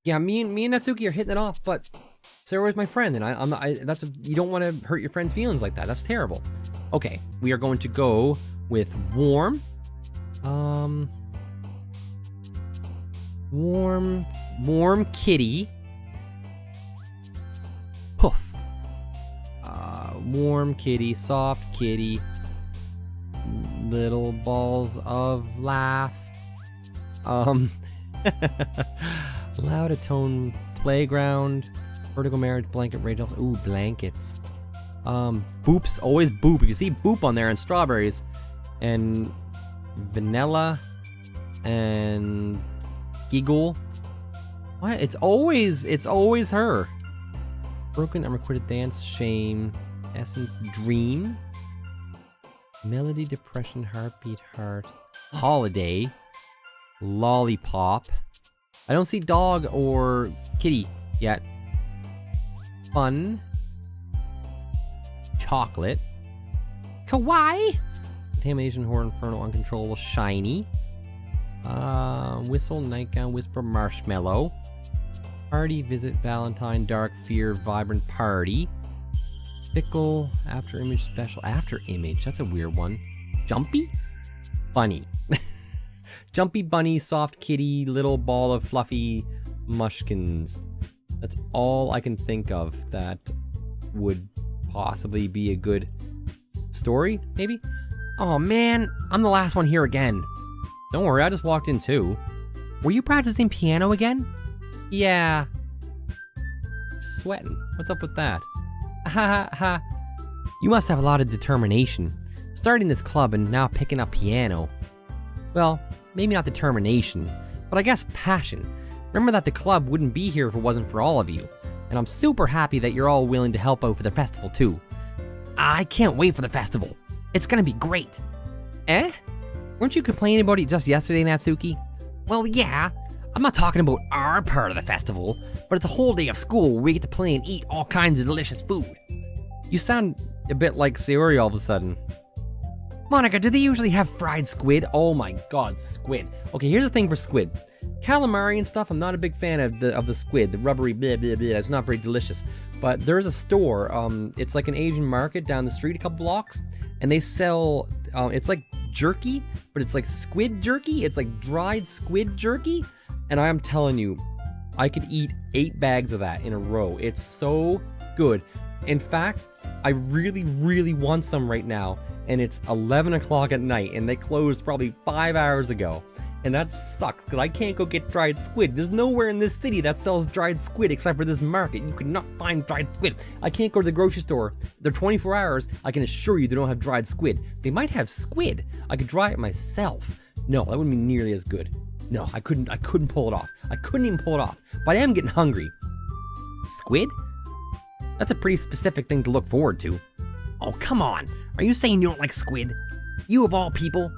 Yeah, me and Natsuki are hitting it off, but Sayori's my friend, and I'm not, you don't want to hurt your friend's feelings like that. That's terrible. Okay, we are going to go with warm. Warm kitty. Poof. Warm kitty, soft kitty. Little balls of laugh. Loud atone playground. Vertical marriage, blanket rage. Ooh, blankets. Boops, always boop. You can see boop on there and strawberries. And vanilla. And giggle. What? It's always her. Broken, unrequited dance, shame, essence, dream. Melody, depression, heartbeat, heart. Holiday. Lollipop. I don't see dog or kitty yet. Fun. Chocolate. Kawaii. Contamination, horror, inferno, uncontrollable, shiny. Whistle, nightgown, whisper, marshmallow. Party, visit, Valentine, dark, fear, vibrant, party. Fickle, after image, special, after image. That's a weird one. Jumpy? Bunny. Jumpy bunny, soft kitty, little ball of fluffy mushkins. That's all I can think of that would possibly be a good story, maybe? Oh man, I'm the last one here again. Don't worry, I just walked in too. Were you practicing piano again? Yeah. Sweating. What's up with that? Ha ha ha. You must have a lot of determination. Starting this club and now picking up piano. Well, maybe not determination, but I guess passion. Remember that the club wouldn't be here if it wasn't for all of you. And I'm super happy that you're all willing to help out for the festival too. I can't wait for the festival. It's gonna be great. Eh? Weren't you complaining about it just yesterday, Natsuki? Well, yeah. I'm not talking about our part of the festival, but it's a whole day of school where we get to play and eat all kinds of delicious food. You sound a bit like Sayori all of a sudden. Monica, do they usually have fried squid? Oh my god, squid. Okay, here's the thing for squid. Calamari and stuff, I'm not a big fan of the squid, the rubbery blah blah blah. It's not very delicious. But there's a store, it's like an Asian market down the street a couple blocks, and they sell, it's like jerky, but it's like squid jerky. It's like dried squid jerky. And I'm telling you, I could eat 8 bags of that in a row. It's so good. In fact, I really, really want some right now. And it's 11 o'clock at night, and they closed probably 5 hours ago. And that sucks, because I can't go get dried squid. There's nowhere in this city that sells dried squid except for this market. You cannot find dried squid. I can't go to the grocery store. They're 24 hours. I can assure you they don't have dried squid. They might have squid. I could dry it myself. No, that wouldn't be nearly as good. No, I couldn't pull it off. I couldn't even pull it off. But I am getting hungry. Squid? That's a pretty specific thing to look forward to. Oh, come on. Are you saying you don't like squid? You of all people?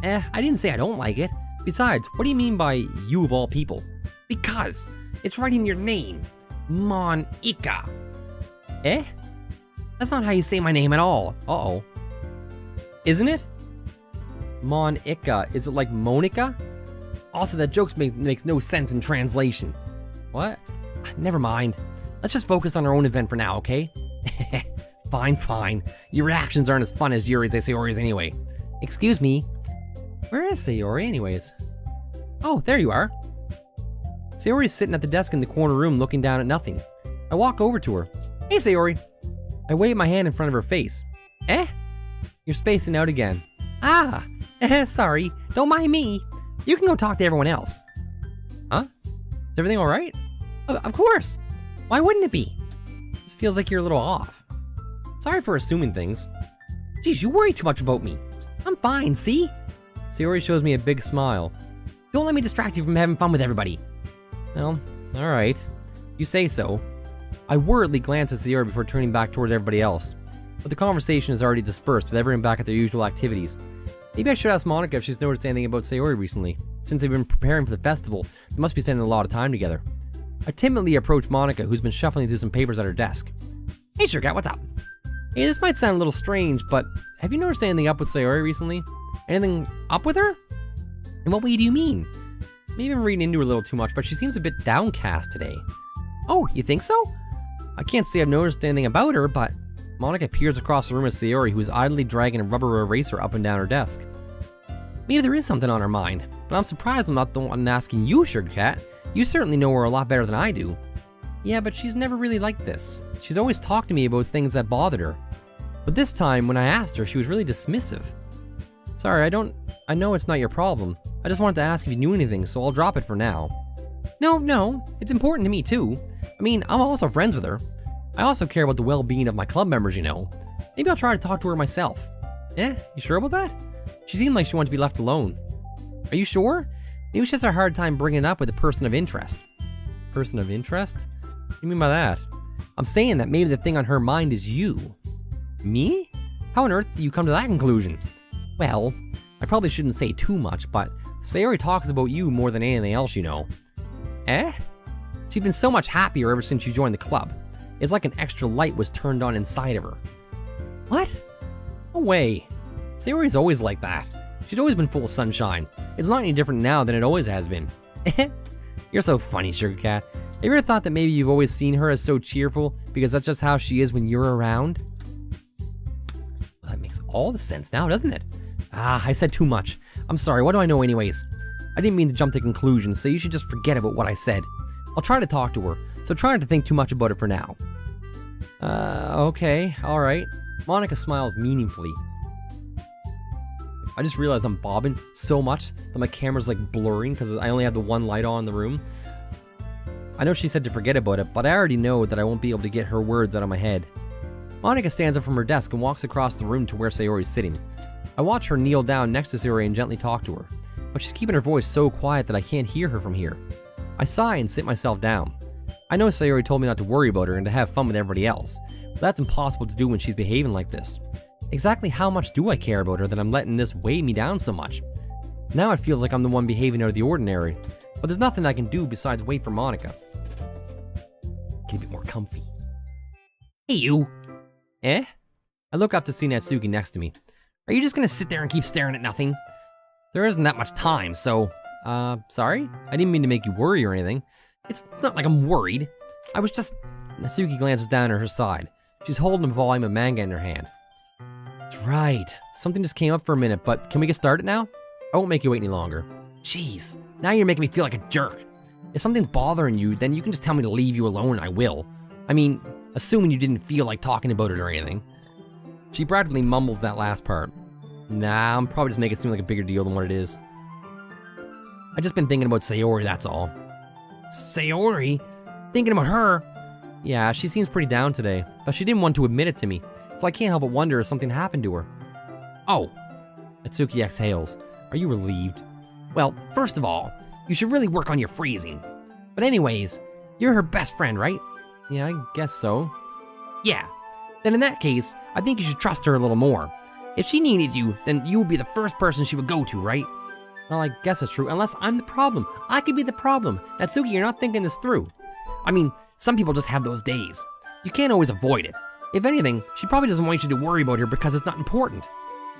I didn't say I don't like it. Besides, what do you mean by you of all people? Because it's right in your name. Monica. That's not how you say my name at all. Uh-oh. Isn't it? Monica. Is it like Monica? Also, that joke makes no sense in translation. What? Never mind. Let's just focus on our own event for now, okay? Fine, fine. Your reactions aren't as fun as Sayori's anyway. Excuse me. Where is Sayori anyways? Oh, there you are. Sayori's sitting at the desk in the corner room looking down at nothing. I walk over to her. Hey, Sayori. I wave my hand in front of her face. You're spacing out again. Ah, sorry. Don't mind me. You can go talk to everyone else. Huh? Is everything all right? Of course. Why wouldn't it be? This feels like you're a little off. Sorry for assuming things. Geez, you worry too much about me. I'm fine, see? Sayori shows me a big smile. Don't let me distract you from having fun with everybody. Well, all right. You say so. I worriedly glance at Sayori before turning back towards everybody else. But the conversation is already dispersed with everyone back at their usual activities. Maybe I should ask Monica if she's noticed anything about Sayori recently. Since they've been preparing for the festival, they must be spending a lot of time together. I timidly approach Monica, who's been shuffling through some papers at her desk. Hey Sugarcat, what's up? Hey, this might sound a little strange, but have you noticed anything up with Sayori recently? Anything up with her? In what way do you mean? Maybe I'm reading into her a little too much, but she seems a bit downcast today. Oh, you think so? I can't say I've noticed anything about her, but Monica peers across the room at Sayori, who is idly dragging a rubber eraser up and down her desk. Maybe there is something on her mind, but I'm surprised I'm not the one asking you, Sugarcat. You certainly know her a lot better than I do. Yeah, but she's never really like this. She's always talked to me about things that bothered her. But this time, when I asked her, she was really dismissive. Sorry, I know it's not your problem. I just wanted to ask if you knew anything, so I'll drop it for now. No, it's important to me too. I mean, I'm also friends with her. I also care about the well-being of my club members, you know. Maybe I'll try to talk to her myself. You sure about that? She seemed like she wanted to be left alone. Are you sure? Maybe she has a hard time bringing it up with a person of interest. Person of interest? What do you mean by that? I'm saying that maybe the thing on her mind is you. Me? How on earth do you come to that conclusion? Well, I probably shouldn't say too much, but Sayori talks about you more than anything else, you know. She's been so much happier ever since you joined the club. It's like an extra light was turned on inside of her. What? No way. Sayori's always like that. She's always been full of sunshine. It's not any different now than it always has been. You're so funny, Sugarcat. Have you ever thought that maybe you've always seen her as so cheerful because that's just how she is when you're around? Well, that makes all the sense now, doesn't it? I said too much. I'm sorry, what do I know anyways? I didn't mean to jump to conclusions, so you should just forget about what I said. I'll try to talk to her, so try not to think too much about it for now. Okay, alright. Monica smiles meaningfully. I just realized I'm bobbing so much that my camera's like blurring because I only have the one light on in the room. I know she said to forget about it, but I already know that I won't be able to get her words out of my head. Monica stands up from her desk and walks across the room to where Sayori's sitting. I watch her kneel down next to Sayori and gently talk to her, but she's keeping her voice so quiet that I can't hear her from here. I sigh and sit myself down. I know Sayori told me not to worry about her and to have fun with everybody else, but that's impossible to do when she's behaving like this. Exactly how much do I care about her that I'm letting this weigh me down so much? Now it feels like I'm the one behaving out of the ordinary, but there's nothing I can do besides wait for Monica. Get a bit more comfy. Hey you! I look up to see Natsuki next to me. Are you just gonna sit there and keep staring at nothing? There isn't that much time, so... sorry? I didn't mean to make you worry or anything. It's not like I'm worried. I was just... Natsuki glances down at her side. She's holding a volume of manga in her hand. That's right. Something just came up for a minute, but can we get started now? I won't make you wait any longer. Jeez, now you're making me feel like a jerk. If something's bothering you, then you can just tell me to leave you alone and I will. I mean, assuming you didn't feel like talking about it or anything. She practically mumbles that last part. Nah, I'm probably just making it seem like a bigger deal than what it is. I just been thinking about Sayori, that's all. Sayori? Thinking about her? Yeah, she seems pretty down today, but she didn't want to admit it to me, so I can't help but wonder if something happened to her. Oh. Natsuki exhales. Are you relieved? Well, first of all, you should really work on your freezing. But anyways, you're her best friend, right? Yeah, I guess so. Yeah. Then in that case, I think you should trust her a little more. If she needed you, then you would be the first person she would go to, right? Well, I guess it's true, unless I'm the problem. I could be the problem. Natsuki, you're not thinking this through. I mean, some people just have those days. You can't always avoid it. If anything, she probably doesn't want you to worry about her because it's not important.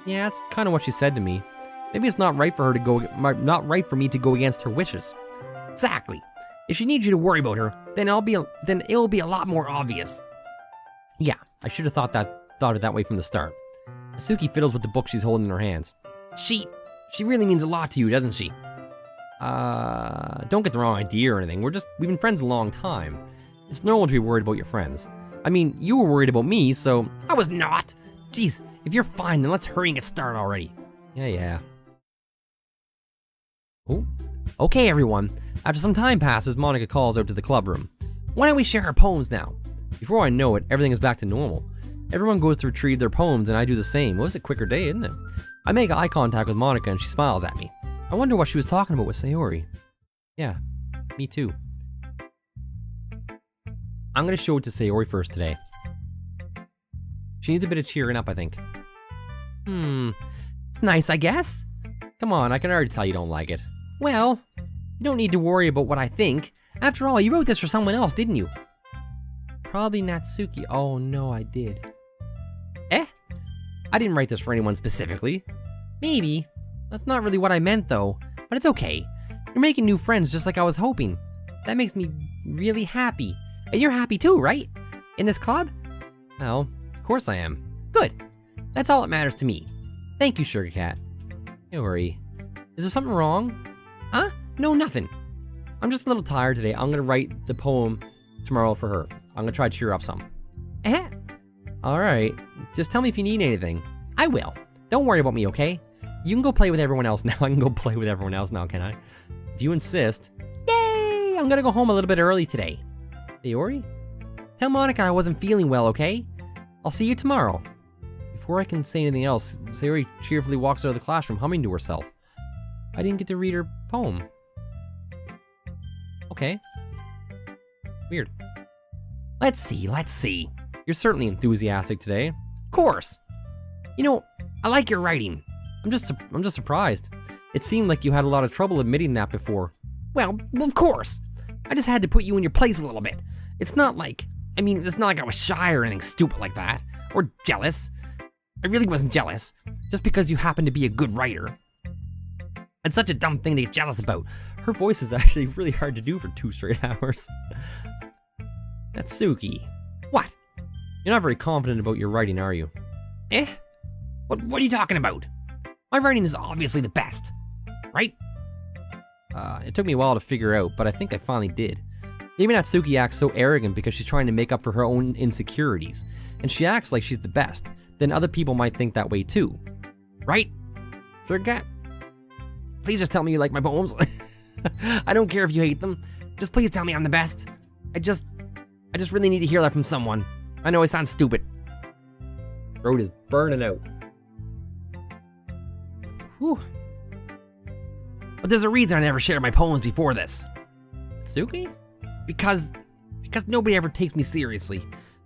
Yeah, that's kind of what she said to me. Maybe it's not right for her to go, not right for me to go against her wishes. Exactly. If she needs you to worry about her, then it'll be a lot more obvious. Yeah, I should have thought it that way from the start. Natsuki fiddles with the book she's holding in her hands. She really means a lot to you, doesn't she? Don't get the wrong idea or anything. We've been friends a long time. It's normal to be worried about your friends. I mean, you were worried about me, so... I was not! Jeez, if you're fine, then let's hurry and get started already. Yeah. Oh, okay everyone. After some time passes, Monica calls out to the club room. Why don't we share our poems now? Before I know it, everything is back to normal. Everyone goes to retrieve their poems and I do the same. Well, it's a quicker day, isn't it? I make eye contact with Monica and she smiles at me. I wonder what she was talking about with Sayori. Yeah, me too. I'm gonna show it to Sayori first today. She needs a bit of cheering up, I think. It's nice, I guess. Come on, I can already tell you don't like it. Well, you don't need to worry about what I think. After all, you wrote this for someone else, didn't you? Probably Natsuki. Oh no, I did. I didn't write this for anyone specifically. Maybe. That's not really what I meant though, but it's okay. You're making new friends just like I was hoping. That makes me really happy. And you're happy too, right? In this club? Well, of course I am. Good. That's all that matters to me. Thank you, Sugarcat. Don't worry. Is there something wrong? Huh? No, nothing. I'm just a little tired today. I'm gonna write the poem tomorrow for her. I'm gonna try to cheer her up some. Alright. Just tell me if you need anything. I will. Don't worry about me, okay? You can go play with everyone else now. I can go play with everyone else now, can I? If you insist. Yay! I'm gonna go home a little bit early today. Sayori? Tell Monica I wasn't feeling well, okay? I'll see you tomorrow. Before I can say anything else, Sayori cheerfully walks out of the classroom, humming to herself. I didn't get to read her poem. Okay. Weird. Let's see. You're certainly enthusiastic today. Of course. You know, I like your writing. I'm just surprised. It seemed like you had a lot of trouble admitting that before. Well, of course. I just had to put you in your place a little bit. It's not like I was shy or anything stupid like that. Or jealous. I really wasn't jealous. Just because you happen to be a good writer. It's such a dumb thing to get jealous about. Her voice is actually really hard to do for 2 straight hours. Natsuki. What? You're not very confident about your writing, are you? What are you talking about? My writing is obviously the best. Right? It took me a while to figure out, but I think I finally did. Maybe Natsuki acts so arrogant because she's trying to make up for her own insecurities, and she acts like she's the best. Then other people might think that way too. Right? Sugarcat? Please just tell me you like my poems. I don't care if you hate them. Just please tell me I'm the best. I just really need to hear that from someone. I know I sound stupid. Throat is burning out. Whew. But there's a reason I never shared my poems before this. Natsuki? Because nobody ever takes me seriously.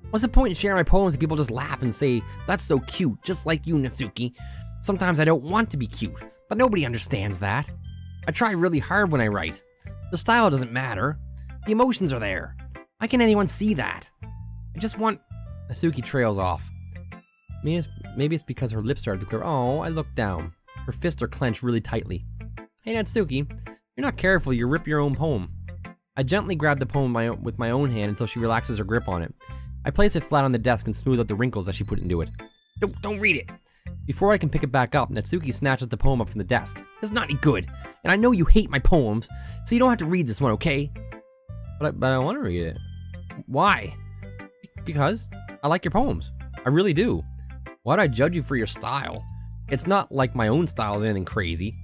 What's the point in sharing my poems if people just laugh and say, that's so cute, just like you, Natsuki? Sometimes I don't want to be cute, but nobody understands that. I try really hard when I write. The style doesn't matter. The emotions are there. Why can anyone see that? I just want... Natsuki trails off. Maybe it's because her lips started to quiver. Oh, I looked down. Her fists are clenched really tightly. Hey, Natsuki, you're not careful, you rip your own poem. I gently grab the poem with my own hand until she relaxes her grip on it. I place it flat on the desk and smooth out the wrinkles that she put into it. Don't read it. Before I can pick it back up, Natsuki snatches the poem up from the desk. It's not any good, and I know you hate my poems, so you don't have to read this one, okay? But I want to read it. Why? Because I like your poems. I really do. Why'd I judge you for your style? It's not like my own style is anything crazy.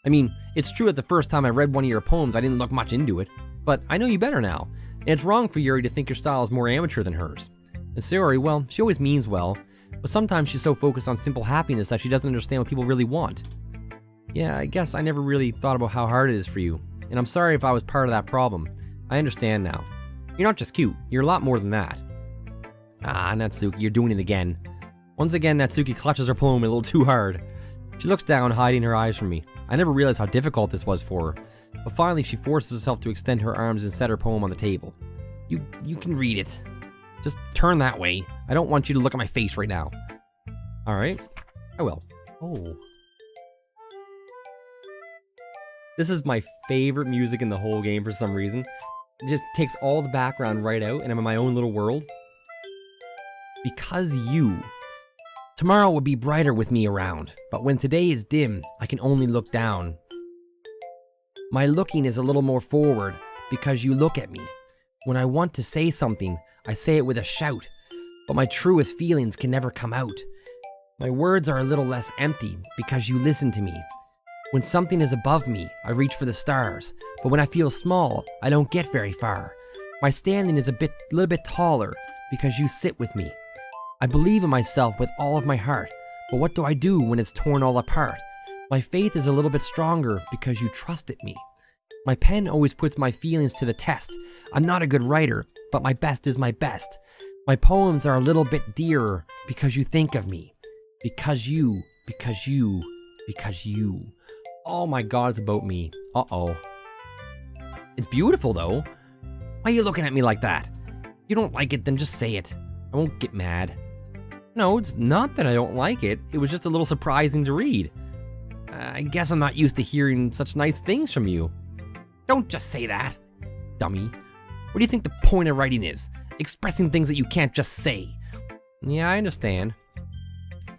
I mean, it's true that the first time I read one of your poems, I didn't look much into it, but I know you better now, and it's wrong for Yuri to think your style is more amateur than hers. And Sayori, well, she always means well, but sometimes she's so focused on simple happiness that she doesn't understand what people really want. Yeah, I guess I never really thought about how hard it is for you, and I'm sorry if I was part of that problem. I understand now. You're not just cute, you're a lot more than that. Ah, Natsuki, you're doing it again. Once again, Natsuki clutches her poem a little too hard. She looks down, hiding her eyes from me. I never realized how difficult this was for her. But finally, she forces herself to extend her arms and set her poem on the table. You can read it. Just turn that way. I don't want you to look at my face right now. Alright. I will. Oh. This is my favorite music in the whole game for some reason. It just takes all the background right out, and I'm in my own little world. Because you. Tomorrow will be brighter with me around, but when today is dim, I can only look down. My looking is a little more forward, because you look at me. When I want to say something, I say it with a shout, but my truest feelings can never come out. My words are a little less empty, because you listen to me. When something is above me, I reach for the stars, but when I feel small, I don't get very far. My standing is a little bit taller, because you sit with me. I believe in myself with all of my heart, but what do I do when it's torn all apart? My faith is a little bit stronger because you trusted me. My pen always puts my feelings to the test. I'm not a good writer, but my best is my best. My poems are a little bit dearer because you think of me. Because you. Oh my god, it's about me. Uh-oh. It's beautiful though. Why are you looking at me like that? If you don't like it, then just say it. I won't get mad. No, it's not that I don't like it. It was just a little surprising to read. I guess I'm not used to hearing such nice things from you. Don't just say that, dummy. What do you think the point of writing is? Expressing things that you can't just say. Yeah, I understand.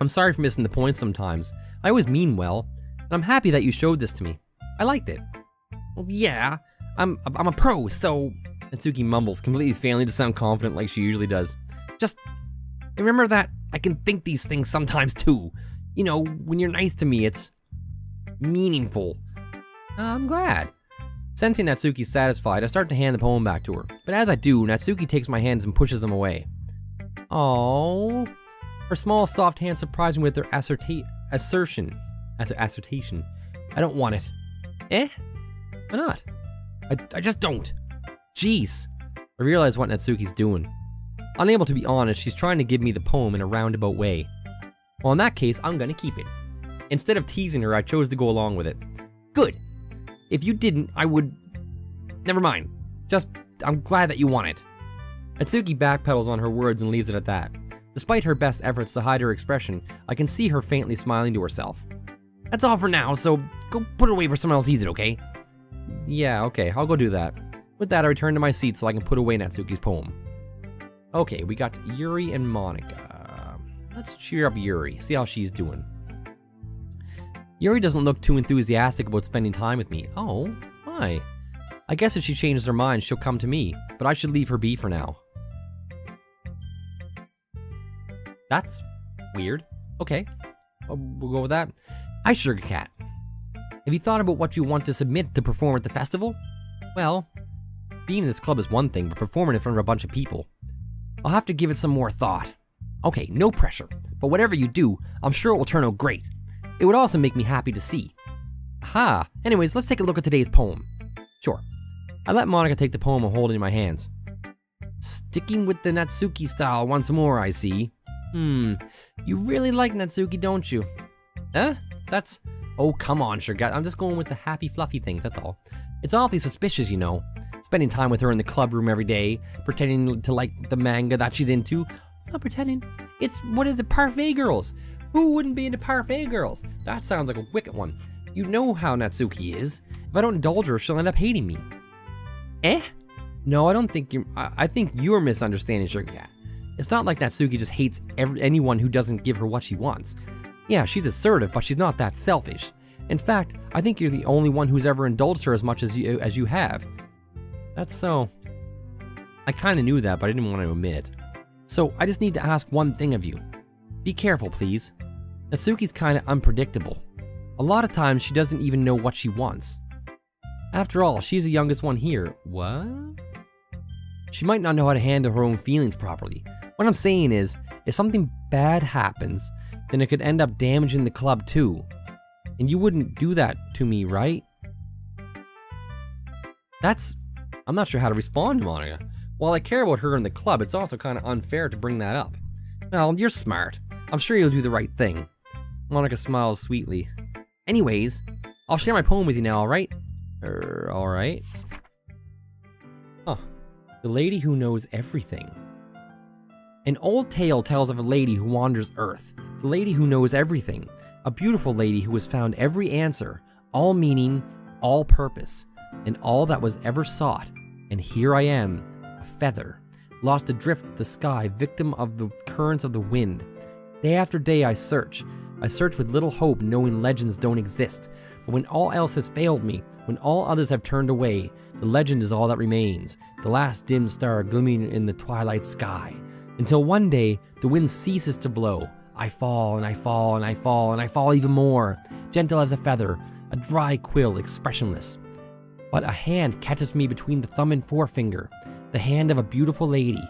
I'm sorry for missing the point sometimes. I always mean well, and I'm happy that you showed this to me. I liked it. Well, yeah, I'm a pro, so... Natsuki mumbles, completely failing to sound confident like she usually does. Just remember that I can think these things sometimes too. You know, when you're nice to me, it's meaningful. I'm glad. Sensing Natsuki satisfied, I start to hand the poem back to her. But as I do, Natsuki takes my hands and pushes them away. Oh, her small, soft hand surprised me with her assertion. I don't want it. Eh? Why not? I just don't. Jeez. I realize what Natsuki's doing. Unable to be honest, she's trying to give me the poem in a roundabout way. Well, in that case, I'm gonna keep it. Instead of teasing her, I chose to go along with it. Good. If you didn't, I would... Never mind. I'm glad that you want it. Natsuki backpedals on her words and leaves it at that. Despite her best efforts to hide her expression, I can see her faintly smiling to herself. That's all for now, so go put it away for someone else sees it, okay? Yeah, okay, I'll go do that. With that, I return to my seat so I can put away Natsuki's poem. Okay, we got Yuri and Monika. Let's cheer up Yuri, see how she's doing. Yuri doesn't look too enthusiastic about spending time with me. Oh, why? I guess if she changes her mind, she'll come to me, but I should leave her be for now. That's weird. Okay, we'll go with that. Hi, Sugarcat. Have you thought about what you want to submit to perform at the festival? Well, being in this club is one thing, but performing in front of a bunch of people, I'll have to give it some more thought. Okay, no pressure, but whatever you do, I'm sure it will turn out great. It would also make me happy to see. Aha! Anyways, let's take a look at today's poem. Sure. I let Monika take the poem and hold it in my hands. Sticking with the Natsuki style once more, I see. You really like Natsuki, don't you? Huh? That's... Oh, come on, Sugarcat. I'm just going with the happy, fluffy things, that's all. It's awfully suspicious, you know. Spending time with her in the club room every day, pretending to like the manga that she's into. Not pretending. It's, what is it, Parfait Girls? Who wouldn't be into Parfait Girls? That sounds like a wicked one. You know how Natsuki is. If I don't indulge her, she'll end up hating me. Eh? No, I don't think you're... I think you're misunderstanding Sugarcat. It's not like Natsuki just hates anyone who doesn't give her what she wants. Yeah, she's assertive, but she's not that selfish. In fact, I think you're the only one who's ever indulged her as much as you have. That's so... I kinda knew that, but I didn't want to admit it. So, I just need to ask one thing of you. Be careful, please. Natsuki's kinda unpredictable. A lot of times, she doesn't even know what she wants. After all, she's the youngest one here. What? She might not know how to handle her own feelings properly. What I'm saying is, if something bad happens, then it could end up damaging the club too. And you wouldn't do that to me, right? I'm not sure how to respond to Monika. While I care about her and the club, it's also kind of unfair to bring that up. Well, you're smart. I'm sure you'll do the right thing. Monika smiles sweetly. Anyways, I'll share my poem with you now, alright? Alright. Huh. The lady who knows everything. An old tale tells of a lady who wanders Earth. The lady who knows everything. A beautiful lady who has found every answer, all meaning, all purpose, and all that was ever sought. And here I am, a feather, lost adrift the sky, victim of the currents of the wind. Day after day I search with little hope, knowing legends don't exist. But when all else has failed me, when all others have turned away, the legend is all that remains, the last dim star glimmering in the twilight sky. Until one day, the wind ceases to blow. I fall, and I fall, and I fall, and I fall even more, gentle as a feather, a dry quill, expressionless. But a hand catches me between the thumb and forefinger, the hand of a beautiful lady.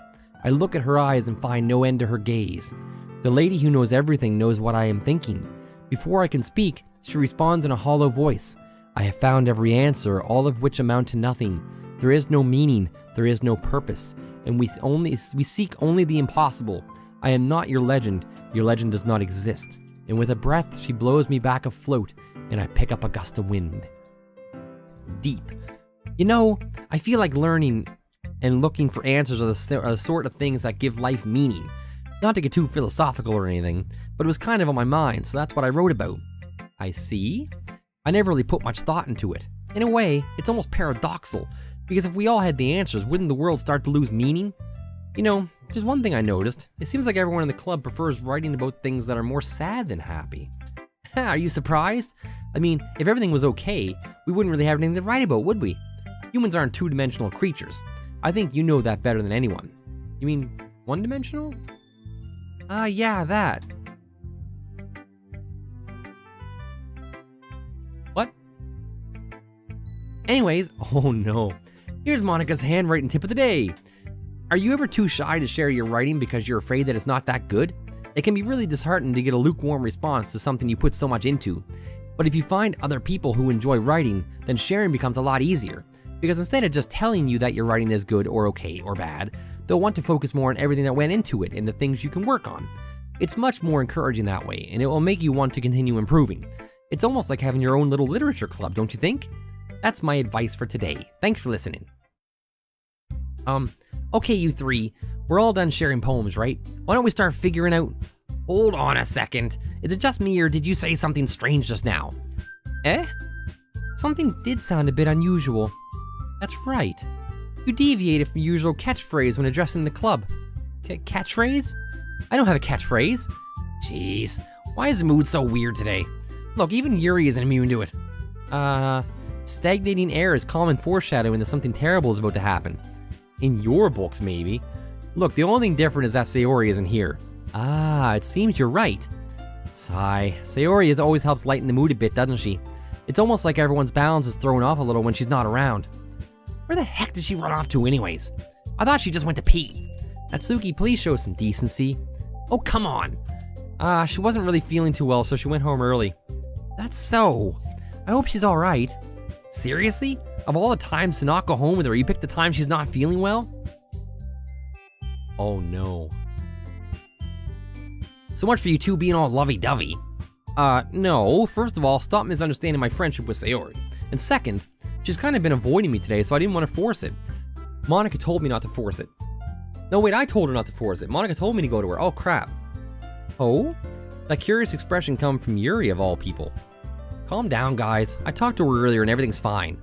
I look at her eyes and find no end to her gaze. The lady who knows everything knows what I am thinking. Before I can speak, she responds in a hollow voice. I have found every answer, all of which amount to nothing. There is no meaning, there is no purpose, and we seek only the impossible. I am not your legend does not exist. And with a breath, she blows me back afloat, and I pick up a gust of wind. Deep. You know, I feel like learning and looking for answers are the sort of things that give life meaning. Not to get too philosophical or anything, but it was kind of on my mind, so that's what I wrote about. I see. I never really put much thought into it. In a way, it's almost paradoxical, because if we all had the answers, wouldn't the world start to lose meaning? You know, there's one thing I noticed. It seems like everyone in the club prefers writing about things that are more sad than happy. Are you surprised? I mean, if everything was okay, we wouldn't really have anything to write about, would we? Humans aren't two-dimensional creatures. I think you know that better than anyone. You mean one-dimensional? Yeah, that. What? Anyways, oh no. Here's Monica's handwriting tip of the day. Are you ever too shy to share your writing because you're afraid that it's not that good? It can be really disheartening to get a lukewarm response to something you put so much into. But if you find other people who enjoy writing, then sharing becomes a lot easier. Because instead of just telling you that your writing is good or okay or bad, they'll want to focus more on everything that went into it and the things you can work on. It's much more encouraging that way, and it will make you want to continue improving. It's almost like having your own little literature club, don't you think? That's my advice for today. Thanks for listening. Okay, you three. We're all done sharing poems, right? Why don't we start figuring out... Hold on a second. Is it just me, or did you say something strange just now? Eh? Something did sound a bit unusual. That's right. You deviated from your usual catchphrase when addressing the club. Catchphrase? I don't have a catchphrase. Jeez, why is the mood so weird today? Look, even Yuri isn't immune to it. Stagnating air is common foreshadowing that something terrible is about to happen. In your books, maybe. Look, the only thing different is that Sayori isn't here. It seems you're right. Sigh. Sayori always helps lighten the mood a bit, doesn't she? It's almost like everyone's balance is thrown off a little when she's not around. Where the heck did she run off to anyways? I thought she just went to pee. Natsuki, please show some decency. Oh, come on. She wasn't really feeling too well, so she went home early. That's so. I hope she's alright. Seriously? Of all the times to not go home with her, you picked the time she's not feeling well? Oh no. So much for you two being all lovey-dovey. No. First of all, stop misunderstanding my friendship with Sayori. And second, she's kind of been avoiding me today, so I didn't want to force it. Monica told me not to force it. No, wait, I told her not to force it. Monica told me to go to her. Oh, crap. Oh? That curious expression come from Yuri, of all people. Calm down, guys. I talked to her earlier and everything's fine.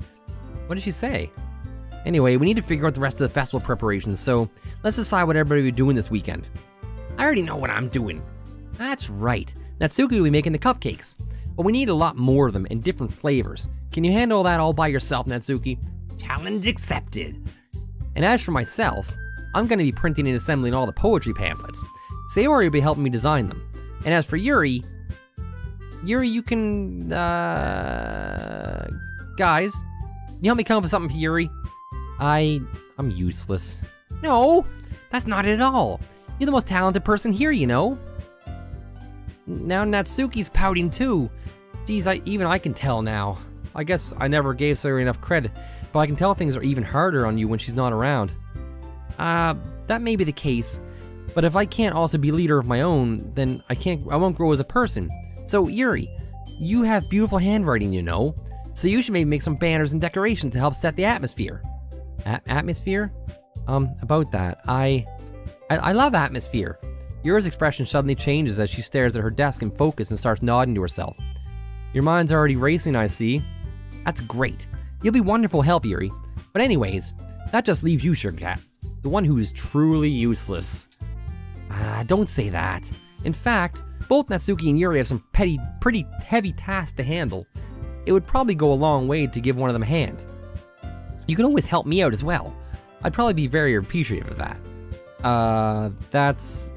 What did she say? Anyway, we need to figure out the rest of the festival preparations, so let's decide what everybody will be doing this weekend. I already know what I'm doing. That's right. Natsuki will be making the cupcakes. But we need a lot more of them in different flavors. Can you handle that all by yourself, Natsuki? Challenge accepted. And as for myself, I'm going to be printing and assembling all the poetry pamphlets. Sayori will be helping me design them. And as for Yuri, you can, guys, can you help me come up with something for Yuri? I'm useless. No, that's not it at all. You're the most talented person here, you know. Now Natsuki's pouting too. Geez, even I can tell now. I guess I never gave Sayori enough credit, but I can tell things are even harder on you when she's not around. That may be the case, but if I can't also be leader of my own, then I won't grow as a person. So Yuri, you have beautiful handwriting, you know, so you should maybe make some banners and decorations to help set the atmosphere. Atmosphere? About that, I love atmosphere. Yuri's expression suddenly changes as she stares at her desk in focus and starts nodding to herself. Your mind's already racing, I see. That's great. You'll be wonderful help, Yuri. But anyways, that just leaves you, Sugarcat, the one who is truly useless. Don't say that. In fact, both Natsuki and Yuri have some pretty heavy tasks to handle. It would probably go a long way to give one of them a hand. You can always help me out as well. I'd probably be very appreciative of that.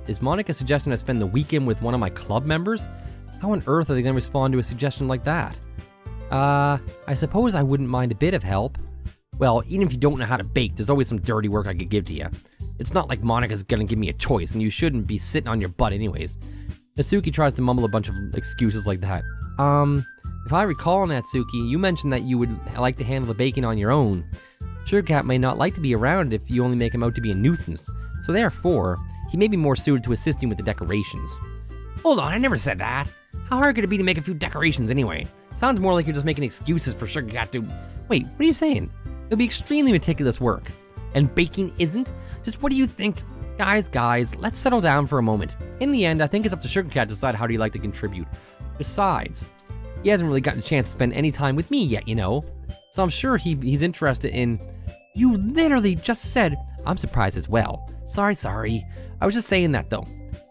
Is Monica suggesting I spend the weekend with one of my club members? How on earth are they going to respond to a suggestion like that? I suppose I wouldn't mind a bit of help. Well, even if you don't know how to bake, there's always some dirty work I could give to you. It's not like Monica's gonna give me a choice, and you shouldn't be sitting on your butt anyways. Natsuki tries to mumble a bunch of excuses like that. If I recall, Natsuki, you mentioned that you would like to handle the baking on your own. Sugarcat may not like to be around if you only make him out to be a nuisance, so therefore, he may be more suited to assisting with the decorations. Hold on, I never said that. How hard could it be to make a few decorations anyway? Sounds more like you're just making excuses for Sugarcat to... Wait, what are you saying? It'll be extremely meticulous work. And baking isn't? Just what do you think? Guys, let's settle down for a moment. In the end, I think it's up to Sugarcat to decide how he'd like to contribute. Besides, he hasn't really gotten a chance to spend any time with me yet, you know. So I'm sure he's interested in... You literally just said... I'm surprised as well. Sorry. I was just saying that though.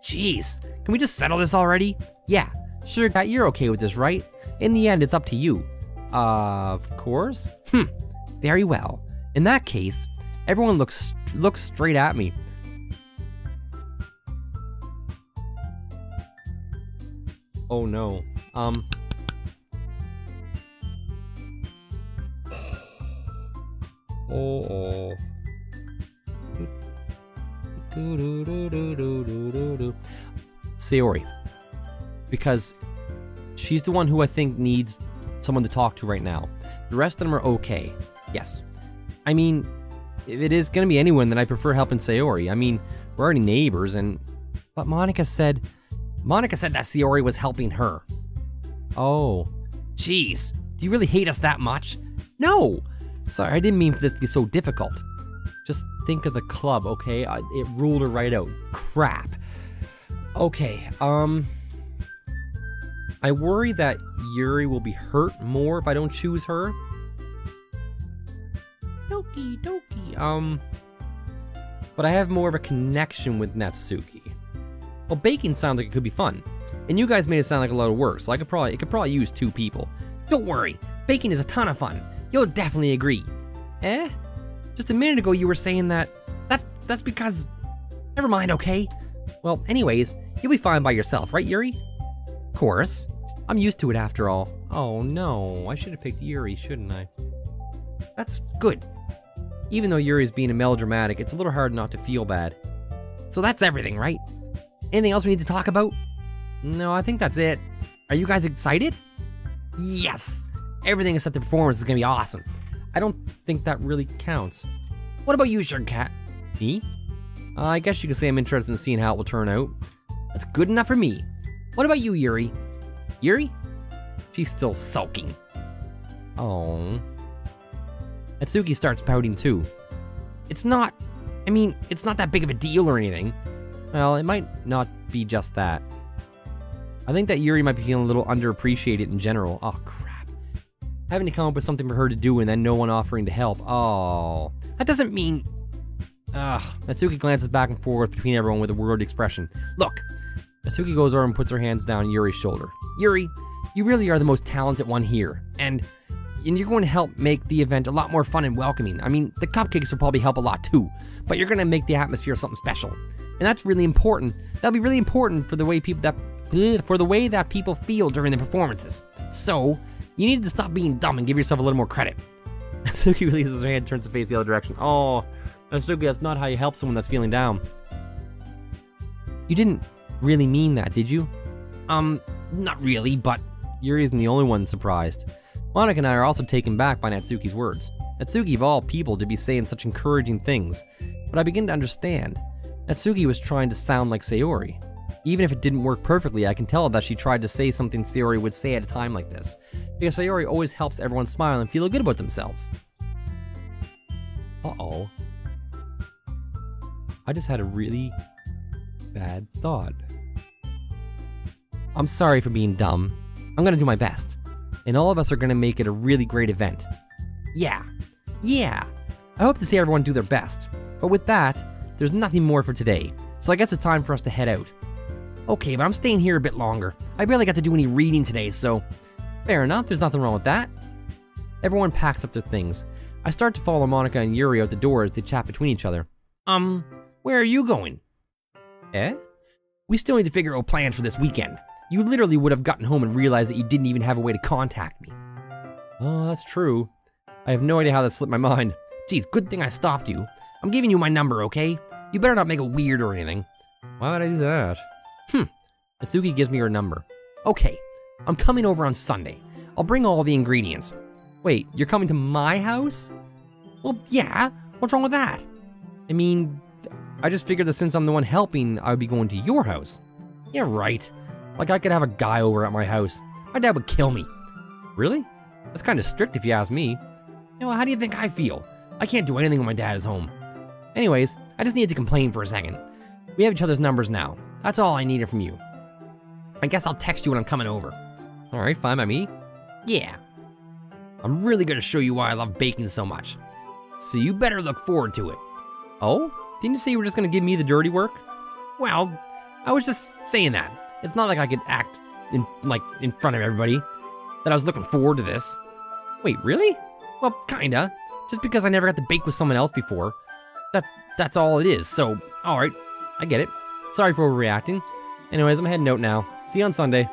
Jeez, can we just settle this already? Yeah, Sugarcat, you're okay with this, right? In the end, it's up to you. Of course. Very well. In that case, everyone looks straight at me. Oh no. Oh. Sayori. Because she's the one who I think needs someone to talk to right now. The rest of them are okay. Yes. I mean, if it is going to be anyone, then I prefer helping Sayori. I mean, we're already neighbors, but Monica said that Sayori was helping her. Oh. Jeez. Do you really hate us that much? No! Sorry, I didn't mean for this to be so difficult. Just think of the club, okay? It ruled her right out. Crap. Okay, I worry that Yuri will be hurt more if I don't choose her. Doki Doki. But I have more of a connection with Natsuki. Well, baking sounds like it could be fun. And you guys made it sound like a lot of work, so it could probably use 2 people. Don't worry, baking is a ton of fun. You'll definitely agree. Eh? Just a minute ago you were saying that... That's because... Never mind, okay? Well, anyways, you'll be fine by yourself, right, Yuri? Of course. I'm used to it after all. Oh no, I should have picked Yuri, shouldn't I? That's good. Even though Yuri's being a melodramatic, it's a little hard not to feel bad. So that's everything, right? Anything else we need to talk about? No, I think that's it. Are you guys excited? Yes! Everything except the performance is gonna be awesome. I don't think that really counts. What about you, Sugarcat? Me? I guess you could say I'm interested in seeing how it will turn out. That's good enough for me. What about you, Yuri? Yuri? She's still sulking. Oh. Natsuki starts pouting too. It's not that big of a deal or anything. Well, it might not be just that. I think that Yuri might be feeling a little underappreciated in general. Oh, crap. Having to come up with something for her to do and then no one offering to help. Oh. That doesn't mean... Natsuki glances back and forth between everyone with a worried expression. Look. Natsuki goes over and puts her hands down on Yuri's shoulder. Yuri, you really are the most talented one here. And you're going to help make the event a lot more fun and welcoming. I mean, the cupcakes will probably help a lot too. But you're going to make the atmosphere something special. And that's really important. That'll be really important for the way that people feel during the performances. So, you need to stop being dumb and give yourself a little more credit. Natsuki releases her hand and turns to face the other direction. Oh, Natsuki, that's not how you help someone that's feeling down. You didn't really mean that, did you? Not really, but Yuri isn't the only one surprised. Monica and I are also taken back by Natsuki's words. Natsuki of all people to be saying such encouraging things, but I begin to understand. Natsuki was trying to sound like Sayori. Even if it didn't work perfectly, I can tell that she tried to say something Sayori would say at a time like this, because Sayori always helps everyone smile and feel good about themselves. Uh-oh. I just had a really bad thought. I'm sorry for being dumb. I'm gonna do my best. And all of us are gonna make it a really great event. Yeah. I hope to see everyone do their best. But with that, there's nothing more for today. So I guess it's time for us to head out. Okay, but I'm staying here a bit longer. I barely got to do any reading today, so... Fair enough, there's nothing wrong with that. Everyone packs up their things. I start to follow Monica and Yuri out the door as they chat between each other. Where are you going? Eh? We still need to figure out plans for this weekend. You literally would have gotten home and realized that you didn't even have a way to contact me. Oh, that's true. I have no idea how that slipped my mind. Geez, good thing I stopped you. I'm giving you my number, okay? You better not make it weird or anything. Why would I do that? Natsuki gives me her number. Okay, I'm coming over on Sunday. I'll bring all the ingredients. Wait, you're coming to my house? Well, yeah. What's wrong with that? I mean, I just figured that since I'm the one helping, I would be going to your house. Yeah, right. Like I could have a guy over at my house. My dad would kill me. Really? That's kind of strict if you ask me. Well, how do you think I feel? I can't do anything when my dad is home. Anyways, I just needed to complain for a second. We have each other's numbers now. That's all I needed from you. I guess I'll text you when I'm coming over. Alright, fine by me. Yeah. I'm really gonna show you why I love baking so much. So you better look forward to it. Oh? Didn't you say you were just gonna give me the dirty work? Well, I was just saying that. It's not like I could act in front of everybody that I was looking forward to this. Wait, really? Well, kinda. Just because I never got to bake with someone else before. That's all it is. So, alright, I get it. Sorry for overreacting. Anyways, I'm heading out now. See you on Sunday.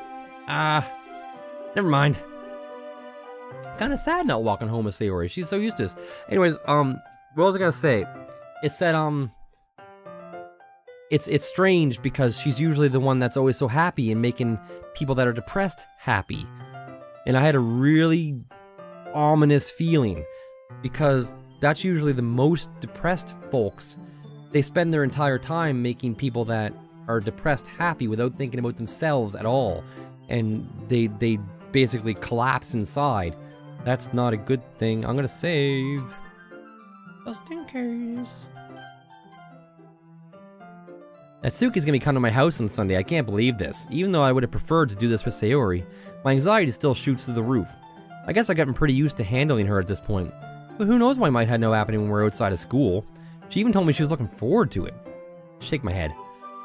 Never mind. Kinda sad not walking home with Sayori. She's so used to this. Anyways, what was I gonna say? It's that, It's strange because she's usually the one that's always so happy and making people that are depressed happy. And I had a really ominous feeling because that's usually the most depressed folks. They spend their entire time making people that are depressed happy without thinking about themselves at all. And they basically collapse inside. That's not a good thing. I'm gonna save. Just in case. Natsuki's gonna be coming to my house on Sunday. I can't believe this. Even though I would have preferred to do this with Sayori, my anxiety still shoots through the roof. I guess I've gotten pretty used to handling her at this point. But who knows what might have no happening when we're outside of school. She even told me she was looking forward to it. Shake my head.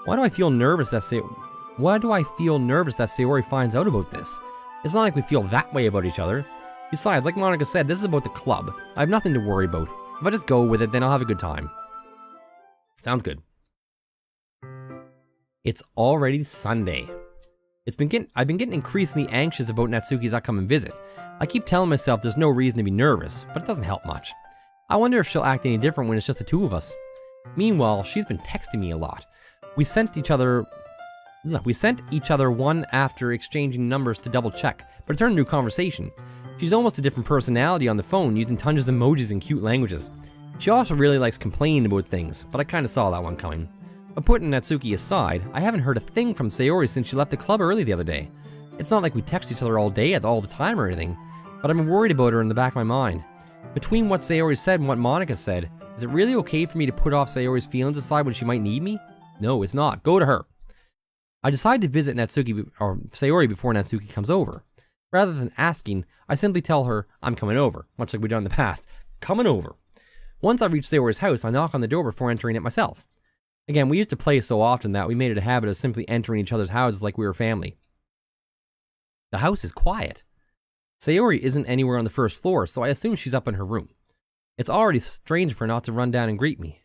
Why do I feel nervous that Sayori finds out about this? It's not like we feel that way about each other. Besides, like Monica said, this is about the club. I have nothing to worry about. If I just go with it, then I'll have a good time. Sounds good. It's already Sunday. I've been getting increasingly anxious about Natsuki's upcoming visit. I keep telling myself there's no reason to be nervous, but it doesn't help much. I wonder if she'll act any different when it's just the two of us. Meanwhile, she's been texting me a lot. We sent each other one after exchanging numbers to double check, but it turned into a conversation. She's almost a different personality on the phone, using tons of emojis and cute languages. She also really likes complaining about things, but I kinda saw that one coming. But putting Natsuki aside, I haven't heard a thing from Sayori since she left the club early the other day. It's not like we text each other all day all the time or anything, but I've been worried about her in the back of my mind. Between what Sayori said and what Monica said, is it really okay for me to put off Sayori's feelings aside when she might need me? No, it's not. Go to her. I decide to visit Sayori before Natsuki comes over. Rather than asking, I simply tell her I'm coming over, much like we've done in the past. Coming over. Once I reach Sayori's house, I knock on the door before entering it myself. Again, we used to play so often that we made it a habit of simply entering each other's houses like we were family. The house is quiet. Sayori isn't anywhere on the first floor, so I assume she's up in her room. It's already strange for her not to run down and greet me.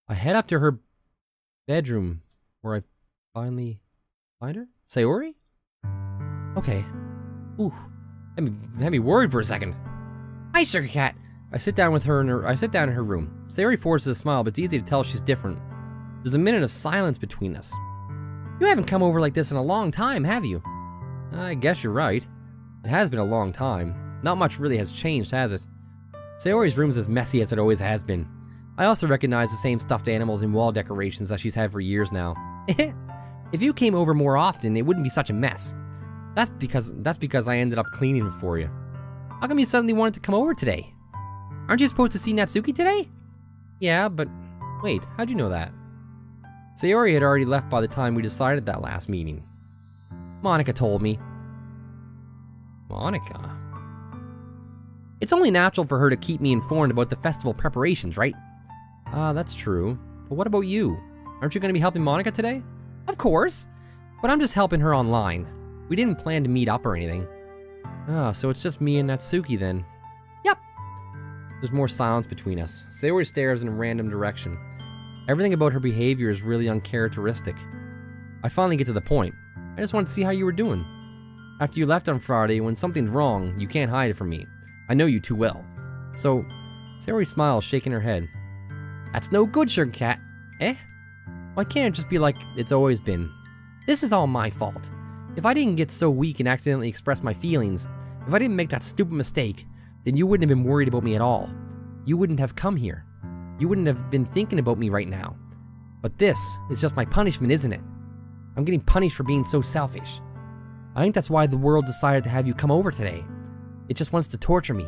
I head up to her bedroom, where I finally find her? Sayori? Okay. Ooh, had me worried for a second. Hi, Sugarcat. I sit down in her room. Sayori forces a smile, but it's easy to tell she's different. There's a minute of silence between us. You haven't come over like this in a long time, have you? I guess you're right. It has been a long time. Not much really has changed, has it? Sayori's room is as messy as it always has been. I also recognize the same stuffed animals and wall decorations that she's had for years now. If you came over more often, it wouldn't be such a mess. That's because I ended up cleaning it for you. How come you suddenly wanted to come over today? Aren't you supposed to see Natsuki today? Yeah, but wait, how'd you know that? Sayori had already left by the time we decided that last meeting. Monica told me. Monica? It's only natural for her to keep me informed about the festival preparations, right? That's true. But what about you? Aren't you going to be helping Monica today? Of course! But I'm just helping her online. We didn't plan to meet up or anything. So it's just me and Natsuki then. Yep. There's more silence between us. Sayori stares in a random direction. Everything about her behavior is really uncharacteristic. I finally get to the point. I just wanted to see how you were doing. After you left on Friday, when something's wrong, you can't hide it from me. I know you too well. So, Sayori smiles, shaking her head. That's no good, Sugarcat. Eh? Why can't it just be like it's always been? This is all my fault. If I didn't get so weak and accidentally express my feelings, if I didn't make that stupid mistake, then you wouldn't have been worried about me at all. You wouldn't have come here. You wouldn't have been thinking about me right now. But this is just my punishment, isn't it? I'm getting punished for being so selfish. I think that's why the world decided to have you come over today. It just wants to torture me.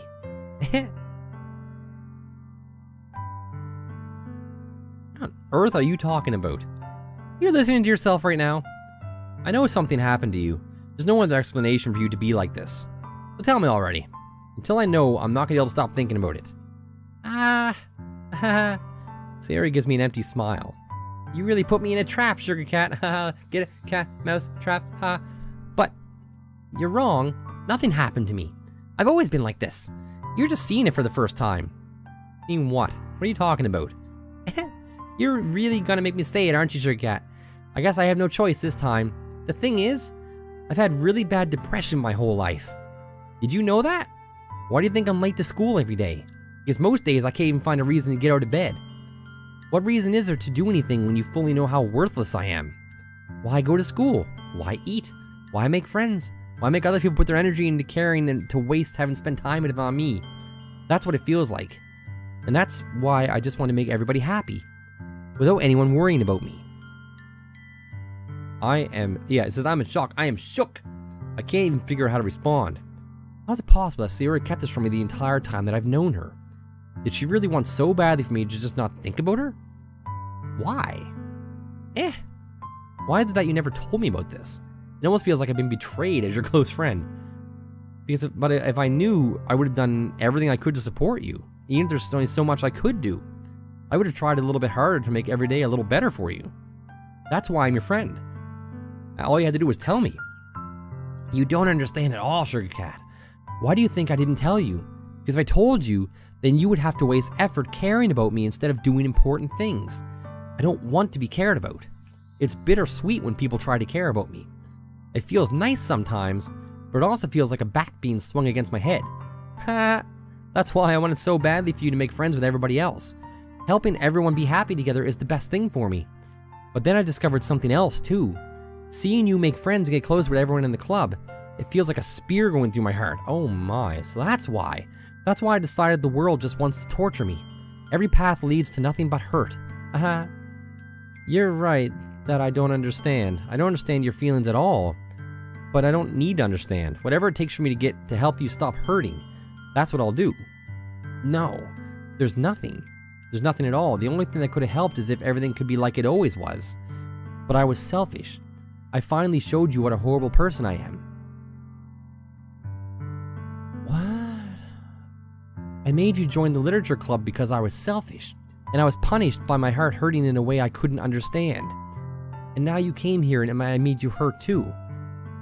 What on earth are you talking about? You're listening to yourself right now? I know something happened to you, There's no other explanation for you to be like this. So tell me already. Until I know, I'm not gonna be able to stop thinking about it. Sayori gives me an empty smile. You really put me in a trap, Sugarcat. Get it? Cat, mouse, trap, ha. But you're wrong. Nothing happened to me. I've always been like this. You're just seeing it for the first time. Seeing what? What are you talking about? You're really gonna make me say it, aren't you, Sugarcat? I guess I have no choice this time. The thing is, I've had really bad depression my whole life. Did you know that? Why do you think I'm late to school every day? Because most days I can't even find a reason to get out of bed. What reason is there to do anything when you fully know how worthless I am? Why go to school? Why eat? Why make friends? Why make other people put their energy into caring and to waste having spent time with it on me? That's what it feels like. And that's why I just want to make everybody happy, without anyone worrying about me. It says I'm in shock. I am shook. I can't even figure out how to respond. How is it possible that Sayori kept this from me the entire time that I've known her? Did she really want so badly for me to just not think about her? Why? Why is it that you never told me about this? It almost feels like I've been betrayed as your close friend. But if I knew, I would have done everything I could to support you. Even if there's only so much I could do. I would have tried a little bit harder to make every day a little better for you. That's why I'm your friend. All you had to do was tell me. You don't understand at all, Sugarcat. Why do you think I didn't tell you? Because if I told you, then you would have to waste effort caring about me instead of doing important things. I don't want to be cared about. It's bittersweet when people try to care about me. It feels nice sometimes, but it also feels like a bat being swung against my head. Ha! That's why I wanted so badly for you to make friends with everybody else. Helping everyone be happy together is the best thing for me. But then I discovered something else too. Seeing you make friends and get close with everyone in the club, it feels like a spear going through my heart. Oh my, so that's why. That's why I decided the world just wants to torture me. Every path leads to nothing but hurt. You're right that I don't understand. I don't understand your feelings at all. But I don't need to understand. Whatever it takes for me to help you stop hurting, that's what I'll do. No, there's nothing. There's nothing at all. The only thing that could have helped is if everything could be like it always was. But I was selfish. I finally showed you what a horrible person I am. What? I made you join the literature club because I was selfish, and I was punished by my heart hurting in a way I couldn't understand. And now you came here and I made you hurt too.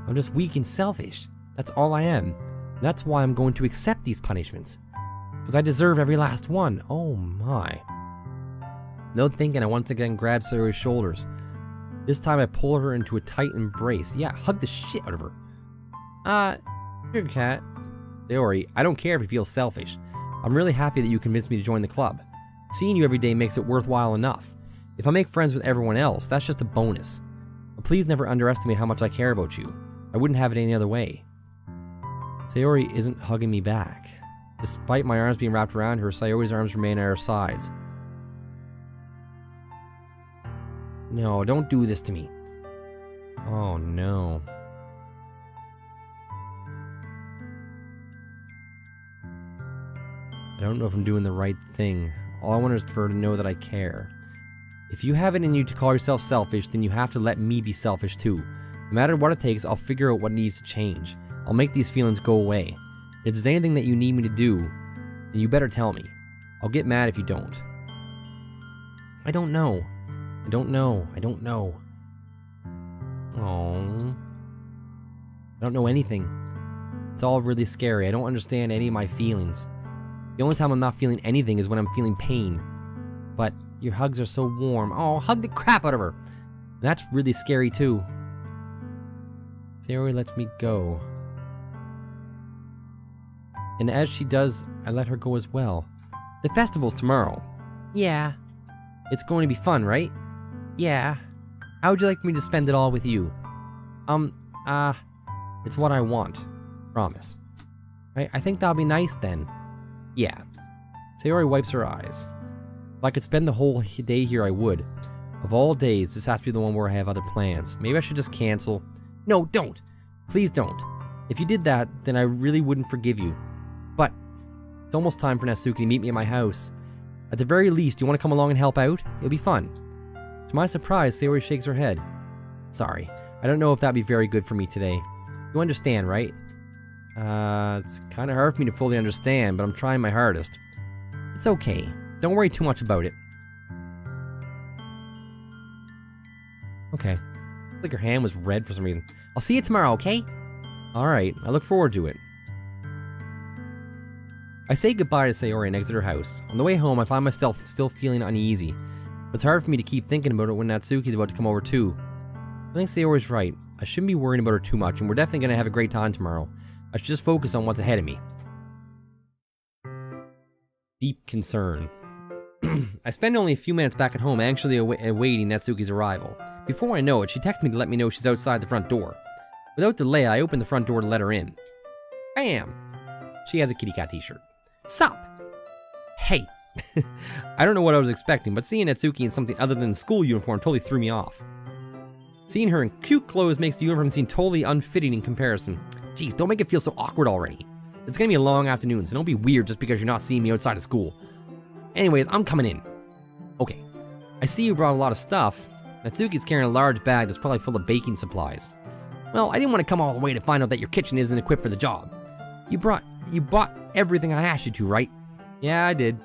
I'm just weak and selfish. That's all I am. That's why I'm going to accept these punishments. Because I deserve every last one. Oh my. No thinking, I once again grab Sayori's shoulders. This time I pull her into a tight embrace. Yeah, hug the shit out of her. Sugarcat. Sayori, I don't care if you feel selfish. I'm really happy that you convinced me to join the club. Seeing you every day makes it worthwhile enough. If I make friends with everyone else, that's just a bonus. But please never underestimate how much I care about you. I wouldn't have it any other way. Sayori isn't hugging me back. Despite my arms being wrapped around her, Sayori's arms remain at her sides. No, don't do this to me. Oh no. I don't know if I'm doing the right thing. All I want is for her to know that I care. If you have it in you to call yourself selfish, then you have to let me be selfish too. No matter what it takes, I'll figure out what needs to change. I'll make these feelings go away. If there's anything that you need me to do, then you better tell me. I'll get mad if you don't. I don't know. I don't know. I don't know. Oh. I don't know anything. It's all really scary. I don't understand any of my feelings. The only time I'm not feeling anything is when I'm feeling pain. But your hugs are so warm. Oh, hug the crap out of her. And that's really scary too. Sayori lets me go. And as she does, I let her go as well. The festival's tomorrow. Yeah. It's going to be fun, right? Yeah. How would you like me to spend it all with you? It's what I want. Promise. I think that'll be nice then. Yeah. Sayori wipes her eyes. If I could spend the whole day here, I would. Of all days, this has to be the one where I have other plans. Maybe I should just cancel. No, don't. Please don't. If you did that, then I really wouldn't forgive you. But it's almost time for Natsuki to meet me at my house. At the very least, you want to come along and help out? It'll be fun. To my surprise, Sayori shakes her head. Sorry, I don't know if that'd be very good for me today. You understand, right? It's kind of hard for me to fully understand, but I'm trying my hardest. It's okay. Don't worry too much about it. Okay. Looks like her hand was red for some reason. I'll see you tomorrow, okay? Alright, I look forward to it. I say goodbye to Sayori and exit her house. On the way home, I find myself still feeling uneasy. It's hard for me to keep thinking about it when Natsuki's about to come over too. I think Sayori's right. I shouldn't be worrying about her too much, and we're definitely going to have a great time tomorrow. I should just focus on what's ahead of me. Deep concern. I spend only a few minutes back at home anxiously awaiting Natsuki's arrival. Before I know it, she texts me to let me know she's outside the front door. Without delay, I open the front door to let her in. Bam! She has a kitty cat t-shirt. Sup? Hey. I don't know what I was expecting, but seeing Natsuki in something other than the school uniform totally threw me off. Seeing her in cute clothes makes the uniform seem totally unfitting in comparison. Jeez, don't make it feel so awkward already. It's gonna be a long afternoon, so don't be weird just because you're not seeing me outside of school. Anyways, I'm coming in. Okay. I see you brought a lot of stuff. Natsuki's carrying a large bag that's probably full of baking supplies. Well, I didn't want to come all the way to find out that your kitchen isn't equipped for the job. You bought everything I asked you to, right? Yeah, I did.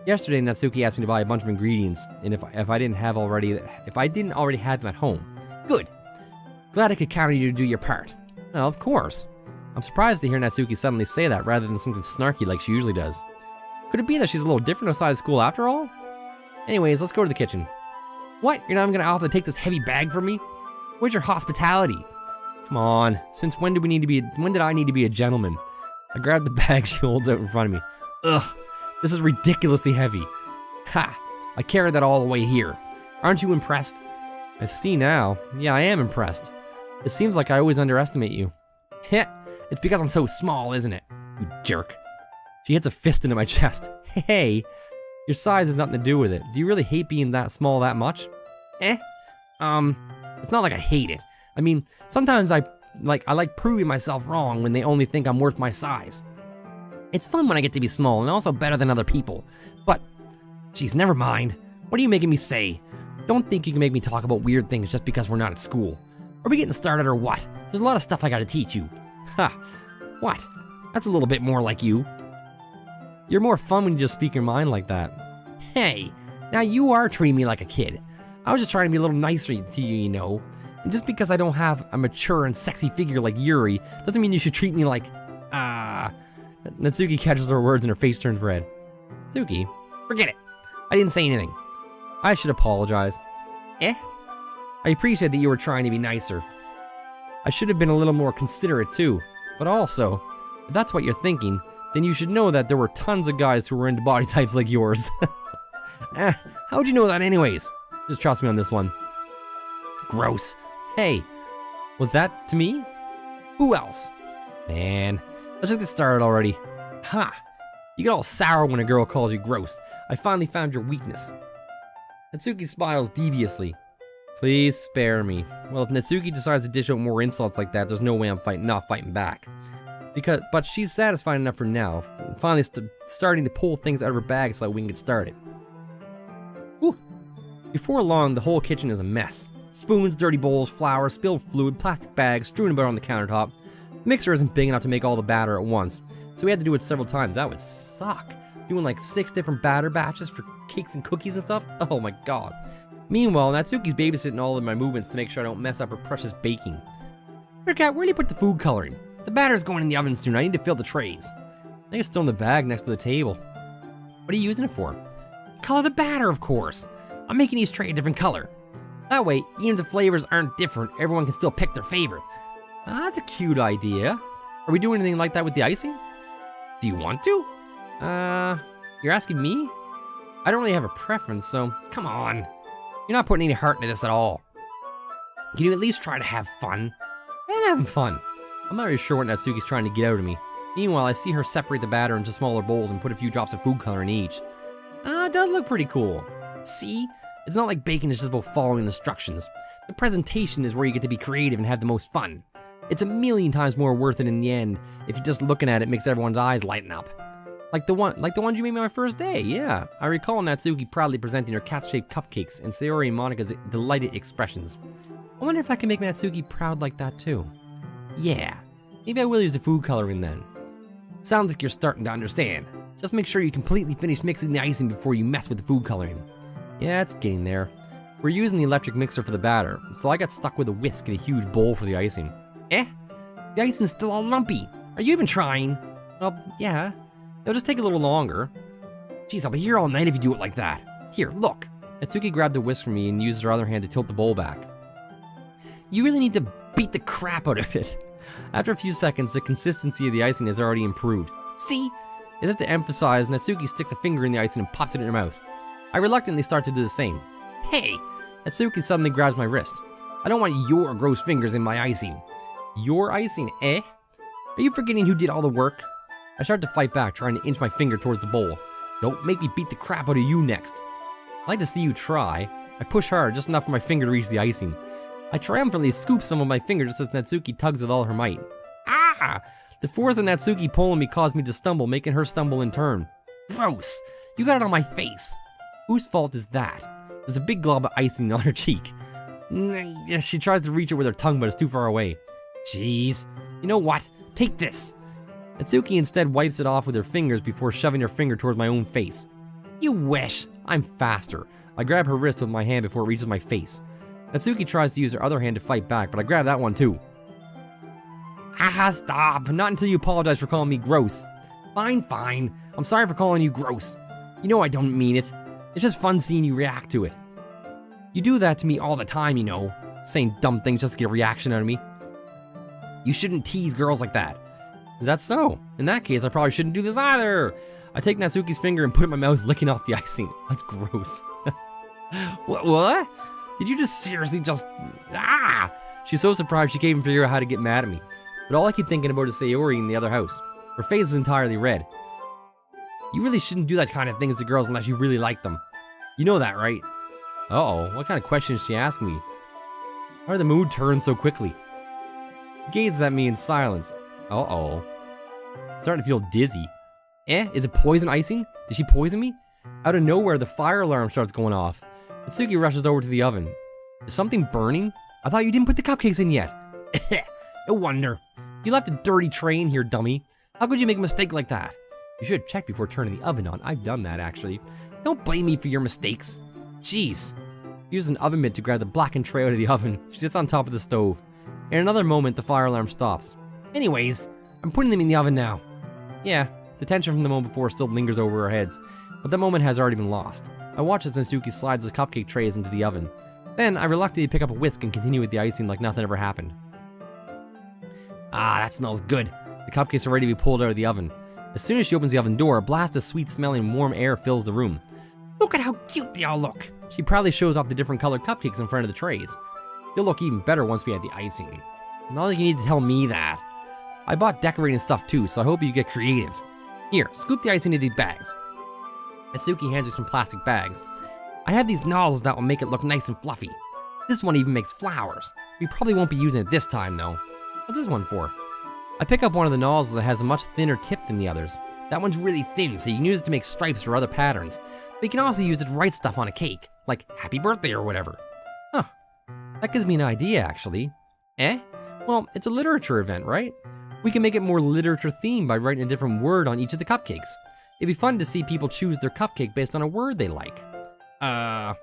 Yesterday, Natsuki asked me to buy a bunch of ingredients, and if I didn't already have them at home. Good. Glad I could count on you to do your part. Well, of course. I'm surprised to hear Natsuki suddenly say that rather than something snarky like she usually does. Could it be that she's a little different outside of school after all? Anyways, let's go to the kitchen. What? You're not even gonna offer to take this heavy bag from me? Where's your hospitality? Come on. Since when did I need to be a gentleman? I grab the bag she holds out in front of me. Ugh. This is ridiculously heavy. Ha! I carried that all the way here. Aren't you impressed? I see now. Yeah, I am impressed. It seems like I always underestimate you. Heh. It's because I'm so small, isn't it? You jerk. She hits a fist into my chest. Hey, your size has nothing to do with it. Do you really hate being that small that much? It's not like I hate it. I mean, sometimes I like proving myself wrong when they only think I'm worth my size. It's fun when I get to be small and also better than other people. But, geez, never mind. What are you making me say? Don't think you can make me talk about weird things just because we're not at school. Are we getting started or what? There's a lot of stuff I gotta teach you. Ha! What? That's a little bit more like you. You're more fun when you just speak your mind like that. Hey, now you are treating me like a kid. I was just trying to be a little nicer to you, you know. And just because I don't have a mature and sexy figure like Yuri, doesn't mean you should treat me like... Natsuki catches her words and her face turns red. Natsuki, forget it. I didn't say anything. I should apologize. I appreciate that you were trying to be nicer. I should have been a little more considerate too. But also, if that's what you're thinking, then you should know that there were tons of guys who were into body types like yours. How'd you know that anyways? Just trust me on this one. Gross. Hey, was that to me? Who else? Man, let's just get started already. Ha! You get all sour when a girl calls you gross. I finally found your weakness. Natsuki smiles deviously. Please spare me. Well, if Natsuki decides to dish out more insults like that, there's no way I'm not fighting back. But she's satisfied enough for now. Finally starting to pull things out of her bag so that we can get started. Whew. Before long, the whole kitchen is a mess. Spoons, dirty bowls, flour, spilled fluid, plastic bags strewn about on the countertop. The mixer isn't big enough to make all the batter at once, so we had to do it several times. That would suck. Doing like 6 different batter batches for cakes and cookies and stuff? Oh my god. Meanwhile, Natsuki's babysitting all of my movements to make sure I don't mess up her precious baking. Sugarcat, where do you put the food coloring? The batter's going in the oven soon. I need to fill the trays. I think it's still in the bag next to the table. What are you using it for? Color the batter, of course. I'm making each tray a different color. That way, even if the flavors aren't different, everyone can still pick their favorite. That's a cute idea. Are we doing anything like that with the icing? Do you want to? You're asking me? I don't really have a preference, so come on. You're not putting any heart into this at all. Can you at least try to have fun? I'm having fun. I'm not really sure what Natsuki's trying to get out of me. Meanwhile, I see her separate the batter into smaller bowls and put a few drops of food color in each. It does look pretty cool. See? It's not like baking is just about following instructions. The presentation is where you get to be creative and have the most fun. It's a million times more worth it in the end if you're just looking at it makes everyone's eyes lighten up. Like the ones you made me my first day, yeah. I recall Natsuki proudly presenting her cat-shaped cupcakes and Sayori and Monika's delighted expressions. I wonder if I can make Natsuki proud like that too. Yeah, maybe I will use the food coloring then. Sounds like you're starting to understand. Just make sure you completely finish mixing the icing before you mess with the food coloring. Yeah, it's getting there. We're using the electric mixer for the batter, so I got stuck with a whisk and a huge bowl for the icing. The icing's still all lumpy. Are you even trying? Well, yeah. It'll just take a little longer. Jeez, I'll be here all night if you do it like that. Here, look. Natsuki grabbed the whisk from me and used her other hand to tilt the bowl back. You really need to beat the crap out of it. After a few seconds, the consistency of the icing has already improved. See? As if to emphasize, Natsuki sticks a finger in the icing and pops it in her mouth. I reluctantly start to do the same. Hey! Natsuki suddenly grabs my wrist. I don't want your gross fingers in my icing. Your icing, eh? Are you forgetting who did all the work? I start to fight back, trying to inch my finger towards the bowl. Don't make me beat the crap out of you next. I'd like to see you try. I push hard, just enough for my finger to reach the icing. I triumphantly scoop some of my finger just as Natsuki tugs with all her might. Ah! The force of Natsuki pulling me caused me to stumble, making her stumble in turn. Gross! You got it on my face. Whose fault is that? There's a big glob of icing on her cheek. She tries to reach it with her tongue, but it's too far away. Jeez. You know what? Take this. Natsuki instead wipes it off with her fingers before shoving her finger towards my own face. You wish. I'm faster. I grab her wrist with my hand before it reaches my face. Natsuki tries to use her other hand to fight back, but I grab that one too. Haha, stop! Not until you apologize for calling me gross. Fine, fine. I'm sorry for calling you gross. You know I don't mean it. It's just fun seeing you react to it. You do that to me all the time, you know. Saying dumb things just to get a reaction out of me. You shouldn't tease girls like that. Is that so? In that case, I probably shouldn't do this either. I take Natsuki's finger and put it in my mouth, licking off the icing. That's gross. What? Did you just seriously just... Ah! She's so surprised she can't even figure out how to get mad at me. But all I keep thinking about is Sayori in the other house. Her face is entirely red. You really shouldn't do that kind of things to girls unless you really like them. You know that, right? Uh-oh, what kind of question is she asking me? Why did the mood turn so quickly? She gazes at me in silence. Uh-oh. Starting to feel dizzy. Is it poison icing? Did she poison me? Out of nowhere, the fire alarm starts going off. Natsuki rushes over to the oven. Is something burning? I thought you didn't put the cupcakes in yet. No wonder. You left a dirty tray in here, dummy. How could you make a mistake like that? You should have checked before turning the oven on. I've done that, actually. Don't blame me for your mistakes. Jeez. Use an oven mitt to grab the blackened tray out of the oven. She sits on top of the stove. In another moment, the fire alarm stops. Anyways, I'm putting them in the oven now. Yeah, the tension from the moment before still lingers over our heads, but that moment has already been lost. I watch as Natsuki slides the cupcake trays into the oven. Then, I reluctantly pick up a whisk and continue with the icing like nothing ever happened. Ah, that smells good. The cupcakes are ready to be pulled out of the oven. As soon as she opens the oven door, a blast of sweet-smelling warm air fills the room. Look at how cute they all look! She proudly shows off the different colored cupcakes in front of the trays. They'll look even better once we add the icing. Not like you need to tell me that. I bought decorating stuff too, so I hope you get creative. Here, scoop the icing into these bags. Natsuki hands me some plastic bags. I have these nozzles that will make it look nice and fluffy. This one even makes flowers. We probably won't be using it this time though. What's this one for? I pick up one of the nozzles that has a much thinner tip than the others. That one's really thin, so you can use it to make stripes or other patterns. But you can also use it to write stuff on a cake, like happy birthday or whatever. Huh. That gives me an idea, actually. Well, it's a literature event, right? We can make it more literature themed by writing a different word on each of the cupcakes. It'd be fun to see people choose their cupcake based on a word they like. I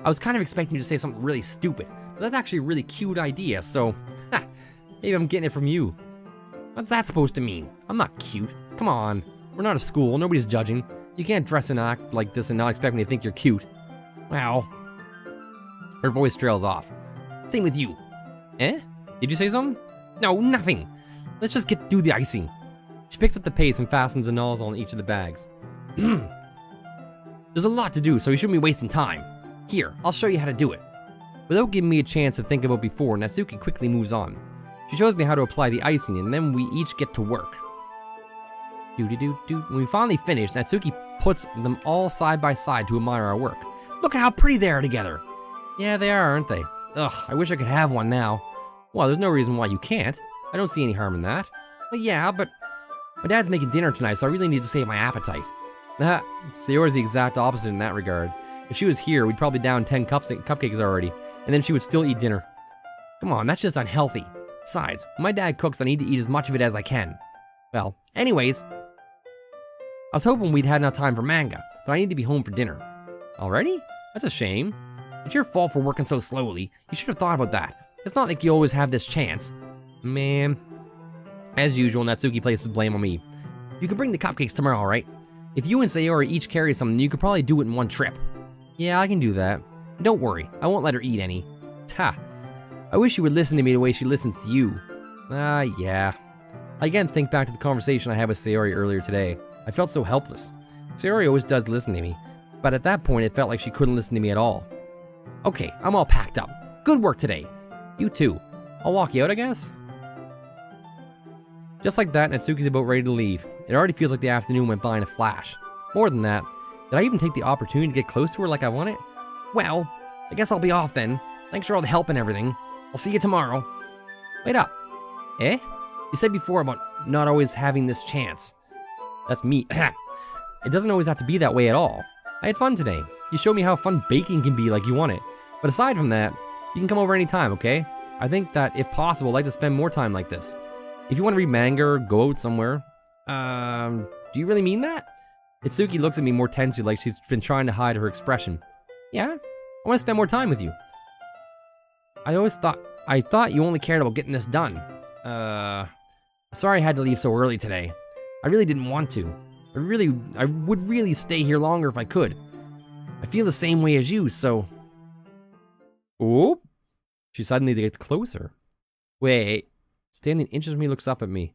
was kind of expecting you to say something really stupid, but that's actually a really cute idea, so... maybe I'm getting it from you. What's that supposed to mean? I'm not cute. Come on. We're not a school. Nobody's judging. You can't dress and act like this and not expect me to think you're cute. Well... Her voice trails off. Same with you. Did you say something? No, nothing. Let's just get through the icing. She picks up the paste and fastens a nozzle on each of the bags. There's a lot to do, so you shouldn't be wasting time. Here, I'll show you how to do it. Without giving me a chance to think about before, Natsuki quickly moves on. She shows me how to apply the icing, and then we each get to work. When we finally finish, Natsuki puts them all side by side to admire our work. Look at how pretty they are together. Yeah, they are, aren't they? Ugh, I wish I could have one now. Well, there's no reason why you can't. I don't see any harm in that. Well, yeah, but my dad's making dinner tonight, so I really need to save my appetite. Sayori's the exact opposite in that regard. If she was here, we'd probably down 10 cupcakes already, and then she would still eat dinner. Come on, that's just unhealthy. Besides, when my dad cooks, I need to eat as much of it as I can. Well, anyways, I was hoping we'd had enough time for manga, but I need to be home for dinner. Already? That's a shame. It's your fault for working so slowly. You should have thought about that. It's not like you always have this chance. Man. As usual, Natsuki places blame on me. You can bring the cupcakes tomorrow, right? If you and Sayori each carry something, you could probably do it in one trip. Yeah, I can do that. Don't worry, I won't let her eat any. Ha! I wish she would listen to me the way she listens to you. Yeah. I again think back to the conversation I had with Sayori earlier today. I felt so helpless. Sayori always does listen to me, but at that point it felt like she couldn't listen to me at all. Okay, I'm all packed up. Good work today. You too. I'll walk you out, I guess? Just like that, Natsuki's about ready to leave. It already feels like the afternoon went by in a flash. More than that, did I even take the opportunity to get close to her like I wanted? Well, I guess I'll be off then. Thanks for all the help and everything. I'll see you tomorrow. Wait up. Eh? You said before about not always having this chance. That's me. It doesn't always have to be that way at all. I had fun today. You showed me how fun baking can be like you want it. But aside from that, you can come over anytime, okay? I think that, if possible, I'd like to spend more time like this. If you want to read manga or go out somewhere, do you really mean that? Itsuki looks at me more tensely, like she's been trying to hide her expression. Yeah, I want to spend more time with you. I thought you only cared about getting this done. I'm sorry I had to leave so early today. I really didn't want to. I would really stay here longer if I could. I feel the same way as you, so... Oh! She suddenly gets closer. Wait. Standing inches from me, looks up at me.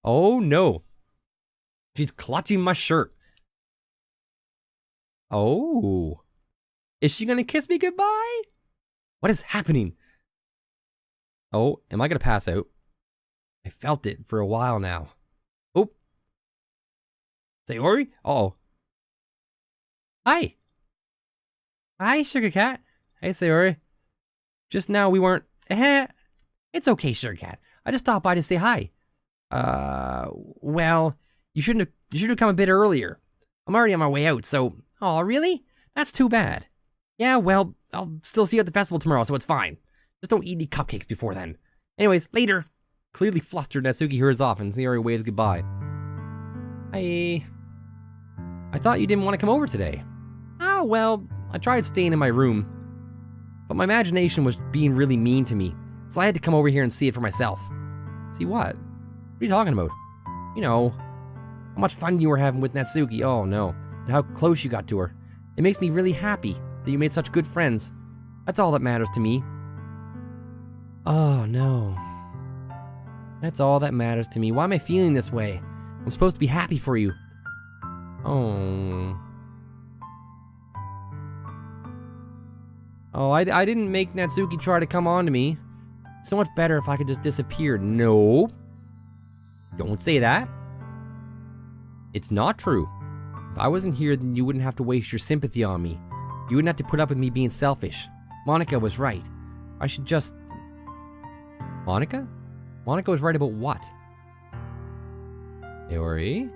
Oh no. She's clutching my shirt. Oh. Is she gonna kiss me goodbye? What is happening? Oh, am I gonna pass out? I felt it for a while now. Oh. Sayori? Uh-oh. Hi. Hi, Sugarcat. Hey, Sayori. Just now we weren't... It's okay, Sugarcat. I just stopped by to say hi. Well, you should have come a bit earlier. I'm already on my way out, so... Aw, really? That's too bad. Yeah, well, I'll still see you at the festival tomorrow, so it's fine. Just don't eat any cupcakes before then. Anyways, later. Clearly flustered, Natsuki hurries off and Sayori waves goodbye. Hi. I thought you didn't want to come over today. Ah, well, I tried staying in my room. But my imagination was being really mean to me, so I had to come over here and see it for myself. See what? What are you talking about? You know, how much fun you were having with Natsuki, oh no, and how close you got to her. It makes me really happy that you made such good friends. That's all that matters to me. Oh no. That's all that matters to me. Why am I feeling this way? I'm supposed to be happy for you. Oh. Oh, I didn't make Natsuki try to come on to me. So much better if I could just disappear. No. Don't say that. It's not true. If I wasn't here, then you wouldn't have to waste your sympathy on me. You wouldn't have to put up with me being selfish. Monica was right. I should just... Monica? Monica was right about what? Sayori?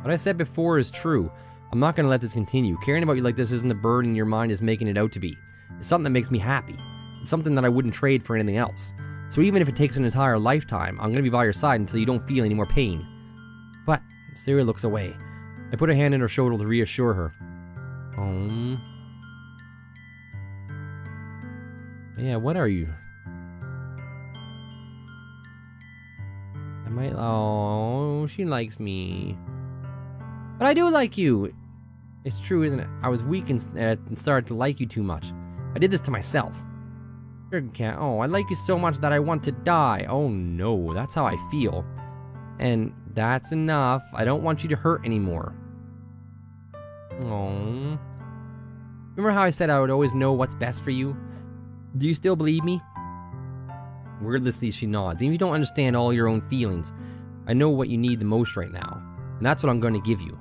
What I said before is true. I'm not gonna let this continue. Caring about you like this isn't the burden your mind is making it out to be. It's something that makes me happy. It's something that I wouldn't trade for anything else. So even if it takes an entire lifetime, I'm gonna be by your side until you don't feel any more pain. But Sayori looks away. I put a hand on her shoulder to reassure her. Yeah, what are you? Oh, she likes me. But I do like you. It's true, isn't it? I was weak and started to like you too much. I did this to myself. Sugarcat, oh, I like you so much that I want to die. Oh no, that's how I feel. And that's enough. I don't want you to hurt anymore. Oh. Remember how I said I would always know what's best for you? Do you still believe me? Wordlessly, she nods. Even if you don't understand all your own feelings, I know what you need the most right now. And that's what I'm going to give you.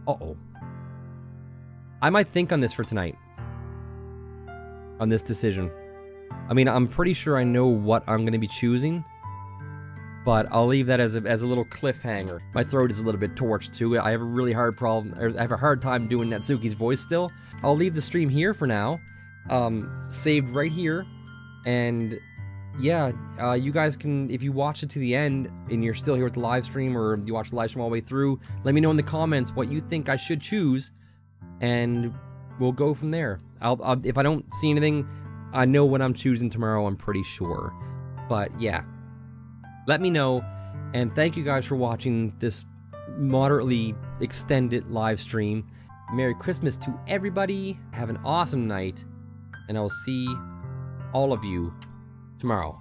Uh-oh. I might think on this for tonight. On this decision. I mean, I'm pretty sure I know what I'm going to be choosing. But I'll leave that as a little cliffhanger. My throat is a little bit torched too. I have a really hard problem, or I have a hard time doing Natsuki's voice still. I'll leave the stream here for now, saved right here, and yeah, you guys can, if you watch it to the end and you're still here with the live stream, or you watch the live stream all the way through, let me know in the comments what you think I should choose, and we'll go from there. I'll if I don't see anything, I know what I'm choosing tomorrow, I'm pretty sure. But yeah, let me know, and thank you guys for watching this moderately extended live stream. Merry Christmas to everybody, have an awesome night, and I'll see all of you tomorrow.